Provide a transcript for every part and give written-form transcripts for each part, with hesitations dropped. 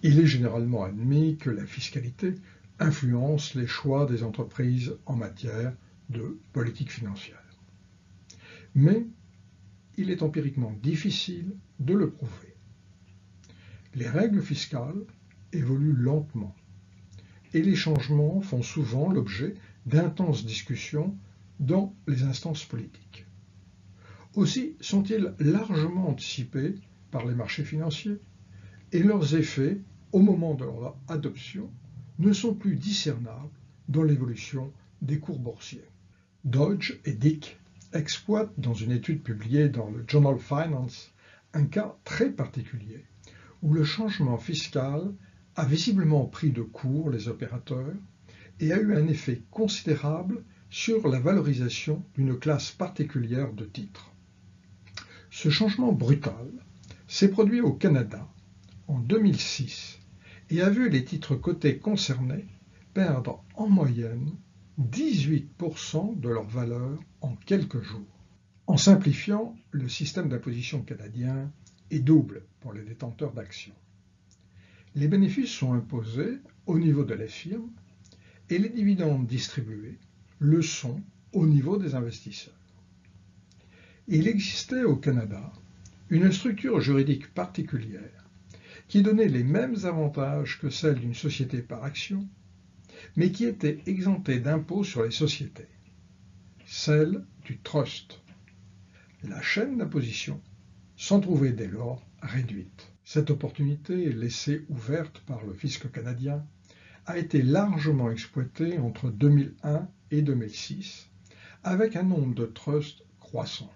Il est généralement admis que la fiscalité influence les choix des entreprises en matière de politique financière. Mais il est empiriquement difficile de le prouver. Les règles fiscales évoluent lentement et les changements font souvent l'objet d'intenses discussions dans les instances politiques. Aussi sont-ils largement anticipés par les marchés financiers et leurs effets, au moment de leur adoption, ne sont plus discernables dans l'évolution des cours boursiers. Dodge et Dick exploitent dans une étude publiée dans le Journal Finance un cas très particulier où le changement fiscal a visiblement pris de court les opérateurs et a eu un effet considérable sur la valorisation d'une classe particulière de titres. Ce changement brutal s'est produit au Canada en 2006 et a vu les titres cotés concernés perdre en moyenne 18% de leur valeur en quelques jours. En simplifiant, le système d'imposition canadien est double pour les détenteurs d'actions. Les bénéfices sont imposés au niveau de la firme et les dividendes distribués le sont au niveau des investisseurs. Il existait au Canada une structure juridique particulière qui donnait les mêmes avantages que celle d'une société par action, mais qui était exemptée d'impôt sur les sociétés, celle du trust. La chaîne d'imposition s'en trouvait dès lors réduite. Cette opportunité, laissée ouverte par le fisc canadien, a été largement exploitée entre 2001 et 2006, avec un nombre de trusts croissant.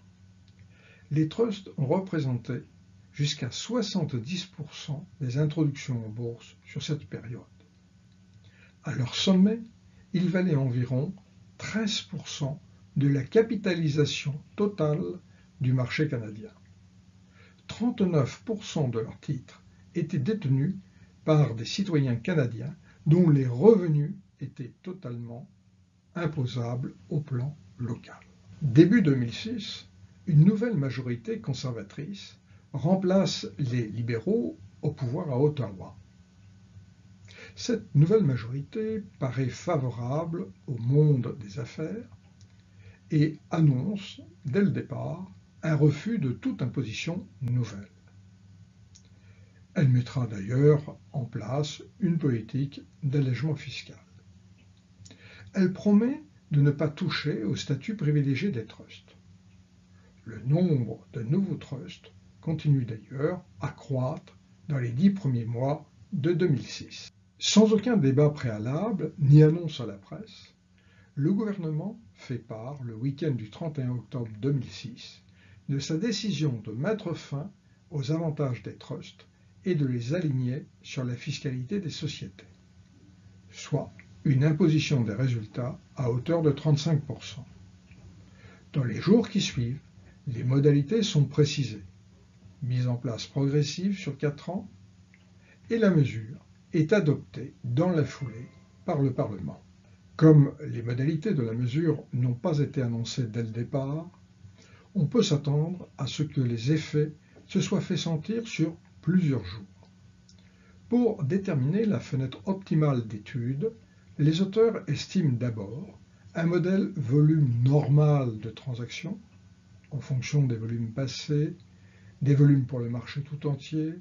Les trusts ont représenté jusqu'à 70% des introductions en bourse sur cette période. À leur sommet, ils valaient environ 13% de la capitalisation totale du marché canadien. 39% de leurs titres étaient détenus par des citoyens canadiens dont les revenus étaient totalement imposables au plan local. Début 2006, une nouvelle majorité conservatrice remplace les libéraux au pouvoir à Ottawa. Cette nouvelle majorité paraît favorable au monde des affaires et annonce, dès le départ, un refus de toute imposition nouvelle. Elle mettra d'ailleurs en place une politique d'allègement fiscal. Elle promet de ne pas toucher au statut privilégié des trusts. Le nombre de nouveaux trusts continue d'ailleurs à croître dans les 10 premiers mois de 2006. Sans aucun débat préalable ni annonce à la presse, le gouvernement fait part, le week-end du 31 octobre 2006, de sa décision de mettre fin aux avantages des trusts et de les aligner sur la fiscalité des sociétés, soit une imposition des résultats à hauteur de 35%. Dans les jours qui suivent, les modalités sont précisées, mise en place progressive sur 4 ans, et la mesure est adoptée dans la foulée par le Parlement. Comme les modalités de la mesure n'ont pas été annoncées dès le départ, on peut s'attendre à ce que les effets se soient fait sentir sur plusieurs jours. Pour déterminer la fenêtre optimale d'étude, les auteurs estiment d'abord un modèle volume normal de transactions, en fonction des volumes passés, des volumes pour le marché tout entier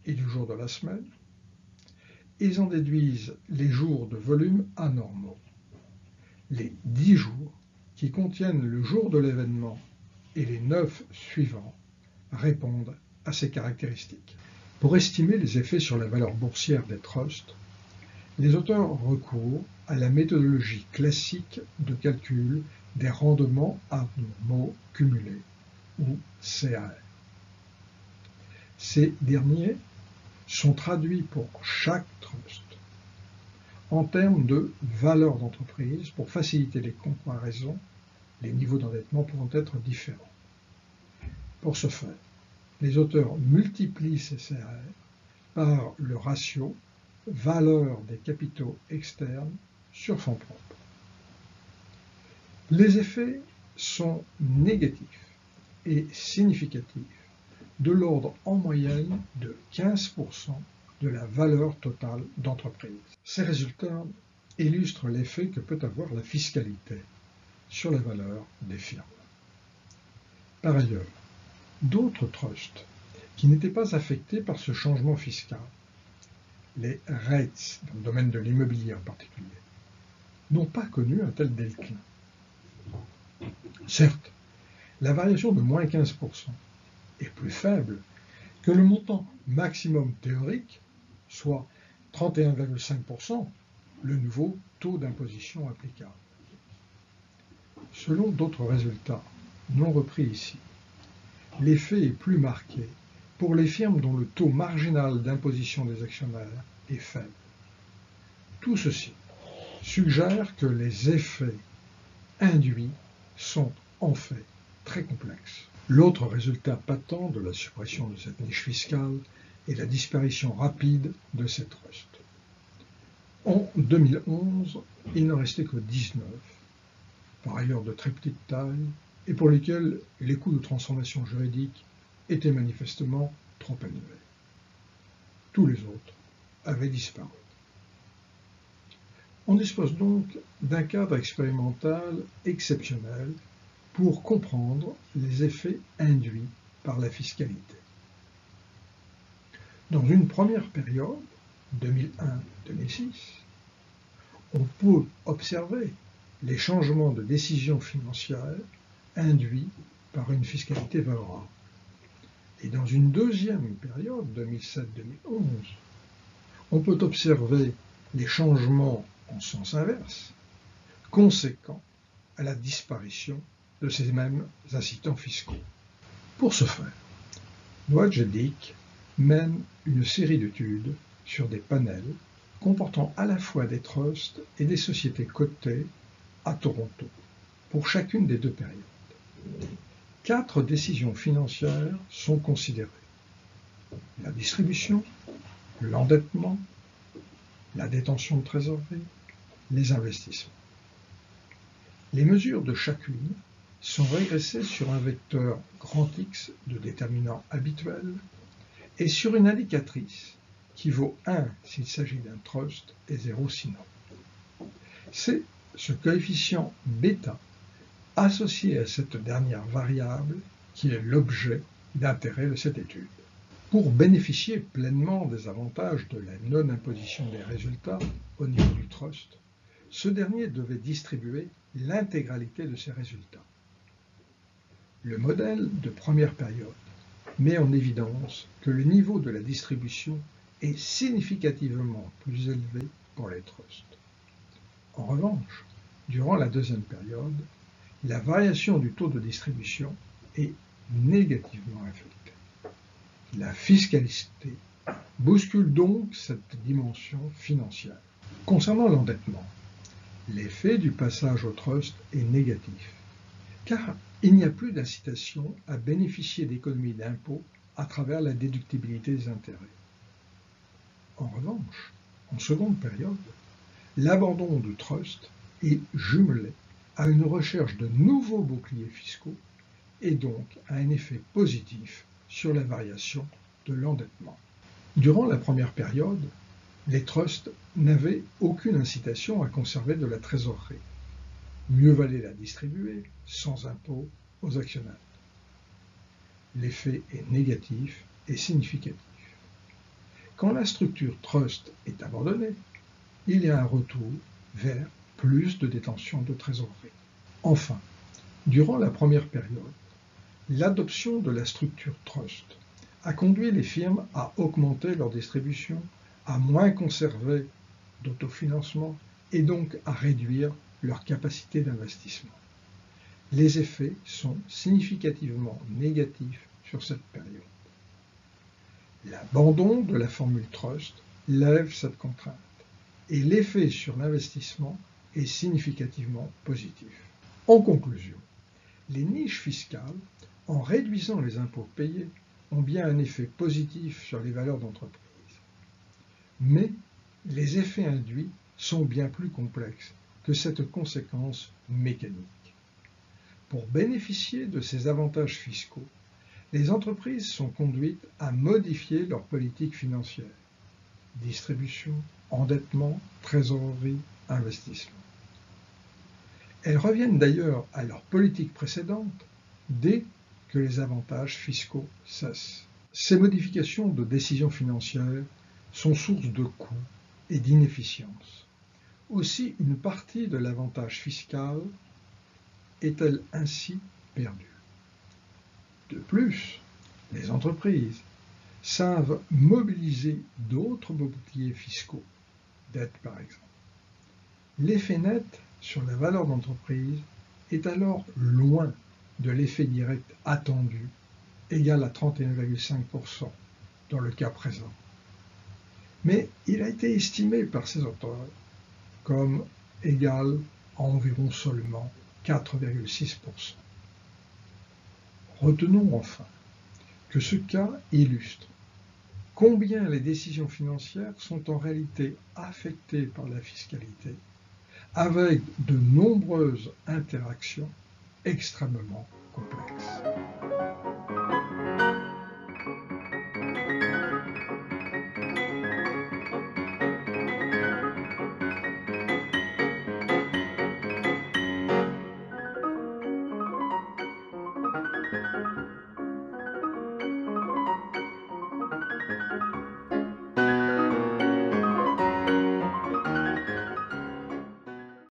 et du jour de la semaine. Ils en déduisent les jours de volume anormaux. Les 10 jours qui contiennent le jour de l'événement et les 9 suivants répondent à ces caractéristiques. Pour estimer les effets sur la valeur boursière des trusts, les auteurs recourent à la méthodologie classique de calcul des rendements anormaux cumulés, ou CAR. Ces derniers sont traduits pour chaque trust en termes de valeur d'entreprise pour faciliter les comparaisons, les niveaux d'endettement pouvant être différents. Pour ce faire, les auteurs multiplient ces CAR par le ratio valeur des capitaux externes sur fonds propres. Les effets sont négatifs et significatifs, de l'ordre en moyenne de 15% de la valeur totale d'entreprise. Ces résultats illustrent l'effet que peut avoir la fiscalité sur la valeur des firmes. Par ailleurs, d'autres trusts qui n'étaient pas affectés par ce changement fiscal, les REITs, dans le domaine de l'immobilier en particulier, n'ont pas connu un tel déclin. Certes, la variation de moins 15% est plus faible que le montant maximum théorique, soit 31,5%, le nouveau taux d'imposition applicable. Selon d'autres résultats non repris ici, l'effet est plus marqué pour les firmes dont le taux marginal d'imposition des actionnaires est faible. Tout ceci suggère que les effets induits sont en fait très complexes. L'autre résultat patent de la suppression de cette niche fiscale est la disparition rapide de ces trusts. En 2011, il n'en restait que 19, par ailleurs de très petite taille, et pour lesquels les coûts de transformation juridique étaient manifestement trop élevés. Tous les autres avaient disparu. On dispose donc d'un cadre expérimental exceptionnel pour comprendre les effets induits par la fiscalité. Dans une première période, 2001-2006, on peut observer les changements de décision financière induits par une fiscalité favorable. Et dans une deuxième période, 2007-2011, on peut observer les changements en sens inverse, conséquents à la disparition de ces mêmes incitants fiscaux. Pour ce faire, Dodge et Dick mènent une série d'études sur des panels comportant à la fois des trusts et des sociétés cotées à Toronto, pour chacune des deux périodes. 4 décisions financières sont considérées: la distribution, l'endettement, la détention de trésorerie, les investissements. Les mesures de chacune sont régressées sur un vecteur grand X de déterminants habituels et sur une indicatrice qui vaut 1 s'il s'agit d'un trust et 0 sinon. C'est ce coefficient bêta associé à cette dernière variable qui est l'objet d'intérêt de cette étude. Pour bénéficier pleinement des avantages de la non-imposition des résultats au niveau du trust, ce dernier devait distribuer l'intégralité de ses résultats. Le modèle de première période met en évidence que le niveau de la distribution est significativement plus élevé pour les trusts. En revanche, durant la deuxième période, la variation du taux de distribution est négativement affectée. La fiscalité bouscule donc cette dimension financière. Concernant l'endettement, l'effet du passage au trust est négatif, car il n'y a plus d'incitation à bénéficier d'économies d'impôt à travers la déductibilité des intérêts. En revanche, en seconde période, l'abandon du trust est jumelé à une recherche de nouveaux boucliers fiscaux et donc à un effet positif sur la variation de l'endettement. Durant la première période, les trusts n'avaient aucune incitation à conserver de la trésorerie. Mieux valait la distribuer sans impôt aux actionnaires. L'effet est négatif et significatif. Quand la structure trust est abandonnée, il y a un retour vers plus de détention de trésorerie. Enfin, durant la première période, l'adoption de la structure trust a conduit les firmes à augmenter leur distribution, à moins conserver d'autofinancement et donc à réduire leur capacité d'investissement. Les effets sont significativement négatifs sur cette période. L'abandon de la formule trust lève cette contrainte et l'effet sur l'investissement est significativement positif. En conclusion, les niches fiscales, en réduisant les impôts payés, ont bien un effet positif sur les valeurs d'entreprise. Mais les effets induits sont bien plus complexes que cette conséquence mécanique. Pour bénéficier de ces avantages fiscaux, les entreprises sont conduites à modifier leur politique financière, distribution, endettement, trésorerie, investissement. Elles reviennent d'ailleurs à leur politique précédente dès que les avantages fiscaux cessent. Ces modifications de décisions financières sont source de coûts et d'inefficience. Aussi, une partie de l'avantage fiscal est-elle ainsi perdue. De plus, les entreprises savent mobiliser d'autres boucliers fiscaux, dettes par exemple. L'effet net sur la valeur d'entreprise est alors loin de l'effet direct attendu, égal à 31,5% dans le cas présent. Mais il a été estimé par ces auteurs comme égal à environ seulement 4,6%. Retenons enfin que ce cas illustre combien les décisions financières sont en réalité affectées par la fiscalité, avec de nombreuses interactions extrêmement complexes.